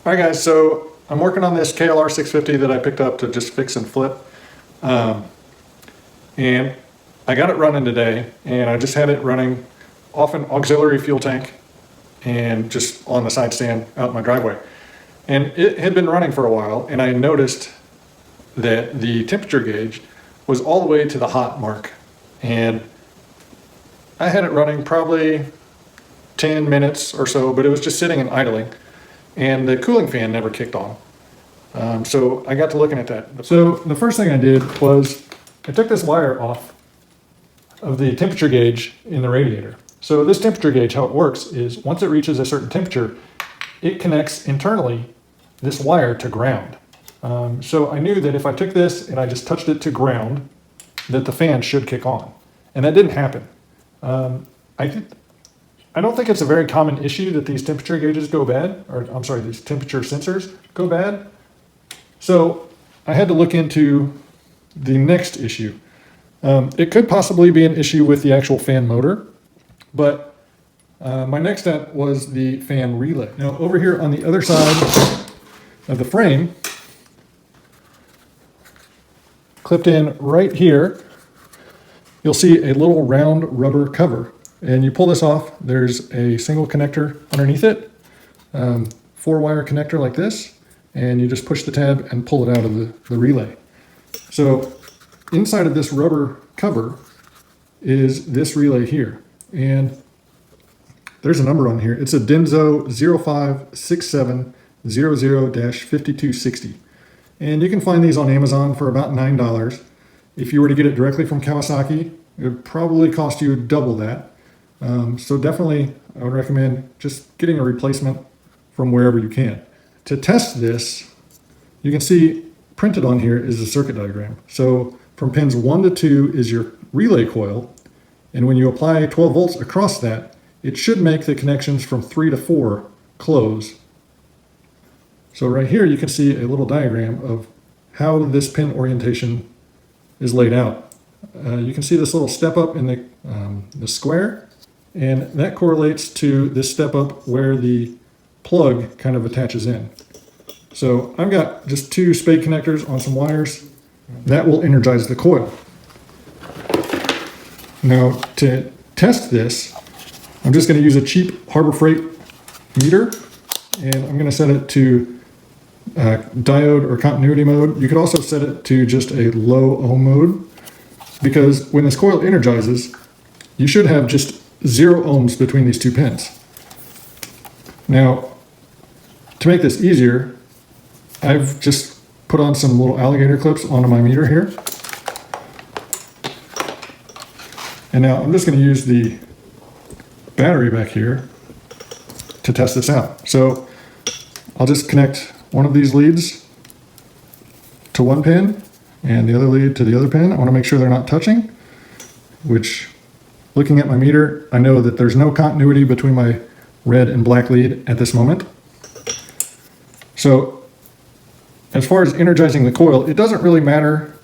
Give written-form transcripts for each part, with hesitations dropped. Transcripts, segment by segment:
All right, guys, so I'm working on this KLR650 that I picked up to just fix and flip. And I got it running today, and I just had it running off an auxiliary fuel tank and just on the side stand out in my driveway. And it had been running for a while, and I noticed that the temperature gauge was all the way to the hot mark. And I had it running probably 10 minutes or so, but it was just sitting and idling. And the cooling fan never kicked on. So I got to looking at that. So the first thing I did was I took this wire off of the temperature gauge in the radiator. So this temperature gauge, how it works is once it reaches a certain temperature, it connects internally this wire to ground. So I knew that if I took this and I just touched it to ground, that the fan should kick on. And that didn't happen. I don't think it's a very common issue that these temperature gauges go bad, or I'm sorry, these temperature sensors go bad. So I had to look into the next issue. It could possibly be an issue with the actual fan motor, but my next step was the fan relay. Now over here on the other side of the frame, clipped in right here, you'll see a little round rubber cover. And you pull this off, there's a single connector underneath it, 4-wire connector like this, and you just push the tab and pull it out of the relay. So inside of this rubber cover is this relay here. And there's a number on here. It's a Denso 056700-5260. And you can find these on Amazon for about $9. If you were to get it directly from Kawasaki, it would probably cost you double that. So definitely I would recommend just getting a replacement from wherever you can. To test this, you can see printed on here is a circuit diagram. So from pins 1 to 2 is your relay coil, and when you apply 12 volts across that, it should make the connections from 3 to 4 close. So right here you can see a little diagram of how this pin orientation is laid out. You can see this little step up in the square, and that correlates to this step up where the plug kind of attaches in. So I've got just 2 spade connectors on some wires. That will energize the coil. Now to test this, I'm just going to use a cheap Harbor Freight meter, and I'm going to set it to diode or continuity mode. You could also set it to just a low ohm mode, because when this coil energizes, you should have just 0 ohms between these 2 pins. Now, to make this easier, I've just put on some little alligator clips onto my meter here. And now I'm just going to use the battery back here to test this out. So I'll just connect one of these leads to one pin and the other lead to the other pin. I want to make sure they're not touching, which, looking at my meter, I know that there's no continuity between my red and black lead at this moment. So as far as energizing the coil, it doesn't really matter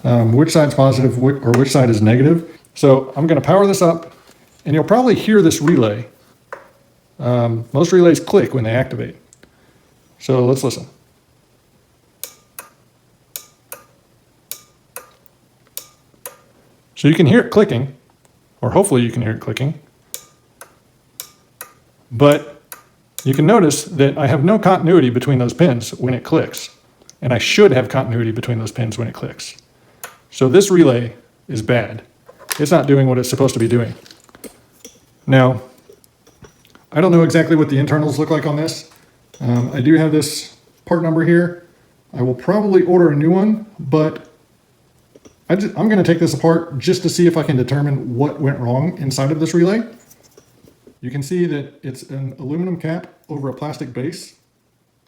which side's positive or which side is negative. So I'm going to power this up, and you'll probably hear this relay. Most relays click when they activate. So let's listen. So you can hear it clicking, or hopefully you can hear it clicking. But you can notice that I have no continuity between those pins when it clicks. And I should have continuity between those pins when it clicks. So this relay is bad. It's not doing what it's supposed to be doing. Now, I don't know exactly what the internals look like on this. I do have this part number here. I will probably order a new one, but I'm going to take this apart just to see if I can determine what went wrong inside of this relay. You can see that it's an aluminum cap over a plastic base,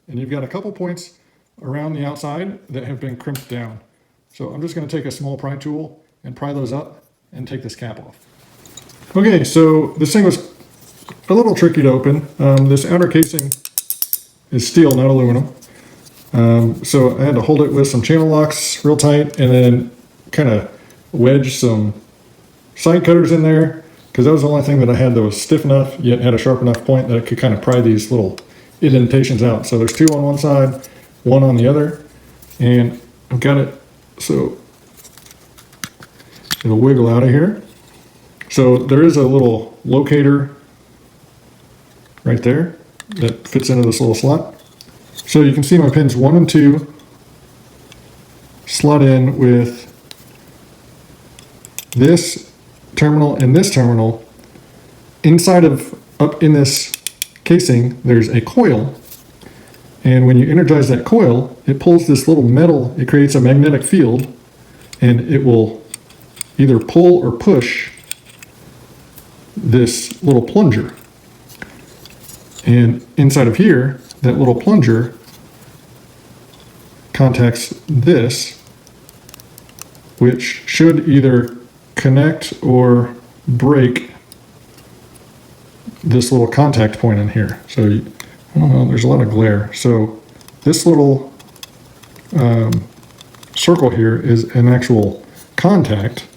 and you've got a couple points around the outside that have been crimped down. So I'm just going to take a small pry tool and pry those up and take this cap off. Okay, so this thing was a little tricky to open. This outer casing is steel, not aluminum. So I had to hold it with some channel locks real tight, and then kind of wedge some side cutters in there, because that was the only thing that I had that was stiff enough yet had a sharp enough point that I could kind of pry these little indentations out. So there's two on one side, one on the other, and I've got it so it'll wiggle out of here. So there is a little locator right there that fits into this little slot. So you can see my pins 1 and 2 slot in with this terminal and this terminal. Inside of, up in this casing, there's a coil. And when you energize that coil, it pulls this little metal, it creates a magnetic field, and it will either pull or push this little plunger. And inside of here, that little plunger contacts this, which should either connect or break this little contact point in here. So I don't know, there's a lot of glare. So this little circle here is an actual contact.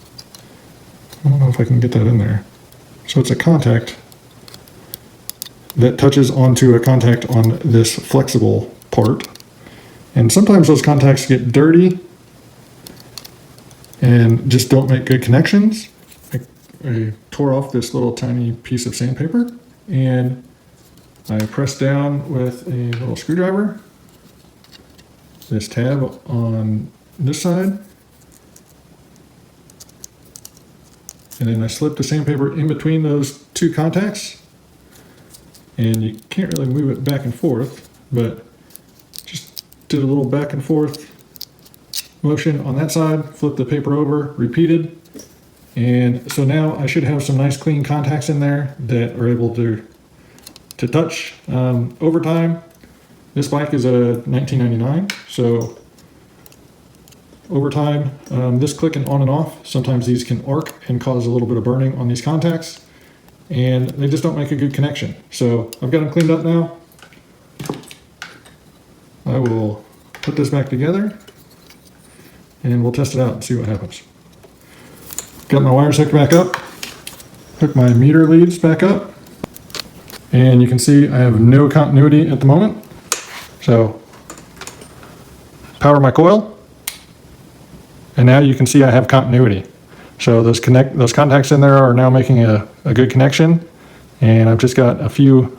I don't know if I can get that in there. So it's a contact that touches onto a contact on this flexible part. And sometimes those contacts get dirty and just don't make good connections. I tore off this little tiny piece of sandpaper and I pressed down with a little screwdriver this tab on this side, and then I slipped the sandpaper in between those two contacts, and you can't really move it back and forth, but just did a little back and forth motion on that side, flip the paper over, repeated, and so now I should have some nice clean contacts in there that are able to touch. Over time, this bike is a 1999, so over time, this clicking on and off, sometimes these can arc and cause a little bit of burning on these contacts, and they just don't make a good connection. So I've got them cleaned up now. I will put this back together and we'll test it out and see what happens. Got my wires hooked back up, hook my meter leads back up, and you can see I have no continuity at the moment. So power my coil, and now you can see I have continuity. So those contacts in there are now making a good connection, and I've just got a few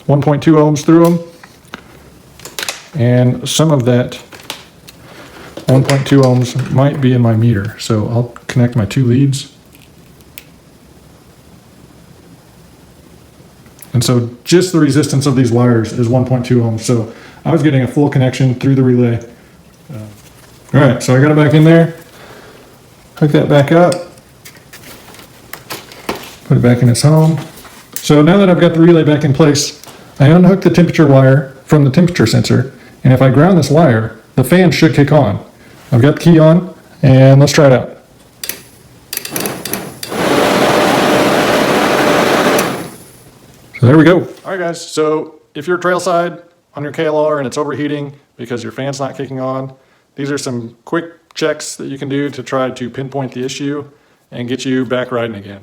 1.2 ohms through them, and some of that 1.2 ohms might be in my meter. So I'll connect my two leads. And so just the resistance of these wires is 1.2 ohms. So I was getting a full connection through the relay. All right, so I got it back in there. Hook that back up. Put it back in its home. So now that I've got the relay back in place, I unhook the temperature wire from the temperature sensor. And if I ground this wire, the fan should kick on. I've got the key on, and let's try it out. So there we go. All right, guys. So if you're trailside on your KLR and it's overheating because your fan's not kicking on, these are some quick checks that you can do to try to pinpoint the issue and get you back riding again.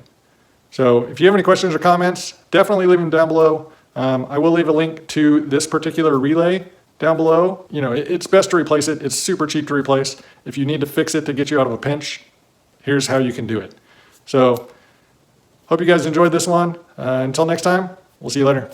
So if you have any questions or comments, definitely leave them down below. I will leave a link to this particular relay down below. You know, it's best to replace it. It's super cheap to replace. If you need to fix it to get you out of a pinch, here's how you can do it. So hope you guys enjoyed this one. Until next time, we'll see you later.